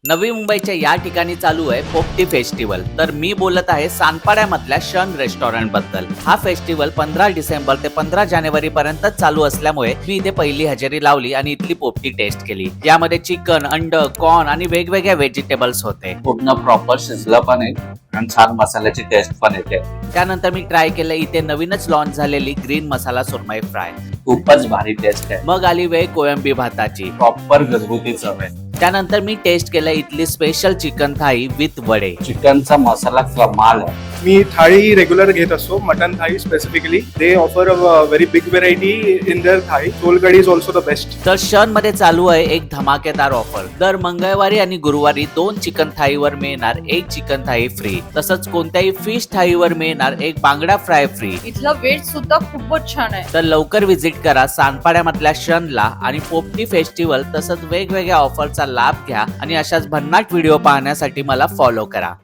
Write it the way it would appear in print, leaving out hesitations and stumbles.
नवी मुंबईच्या या ठिकाणी चालू आहे पोपटी फेस्टिवल। तर मी बोलत आहे सानपाड्यामधल्या शन रेस्टॉरंट बद्दल। हा फेस्टिवल 15 डिसेंबर ते 15 जानेवारी पर्यंत चालू असल्यामुळे मी इथे पहिली हजेरी लावली आणि इथली पोपटी टेस्ट केली। यामध्ये चिकन, अंड, कॉर्न आणि वेगवेगळ्या व्हेजिटेबल्स होते। पूर्ण प्रॉपर शिजलं पण आहे आणि छान मसाल्याची टेस्ट पण येते। त्यानंतर मी ट्राय केलं इथे नवीनच लॉन्च झालेली ग्रीन मसाला सुरमई फ्राय। खूपच भारी टेस्ट आहे। मग आली वेळ कोळंबी भाताची। प्रॉपर घरगुती चव आहे। त्यानंतर मी टेस्ट केलं इथली स्पेशल चिकन थाई विथ वडे। चिकनचा मसाला कमाल आहे। मी थाळी रेग्युलर घेत असतो, mutton thali specifically. They offer a very big variety in their thali. Solkadhi is also the best. तर शन मध्ये चालू आहे एक धमाकेदार ऑफर। दर मंगळवारी आणि गुरुवारी 2 चिकन थाळीवर मिळणार 1 चिकन थाळी फ्री। तसंच कोणत्याही फिश थाळीवर मिळणार 1 बांगडा फ्राय फ्री। इथलं वेट सुद्धा खूपच छान आहे। तर लवकर विजिट करा सानपाड्यामधल्या शनला आणि पोपटी फेस्टिवल तसंच वेगवेगळ्या ऑफरचा लाभ घ्या आणि अशाच भन्नाट व्हिडिओ पाहण्यासाठी मला फॉलो करा।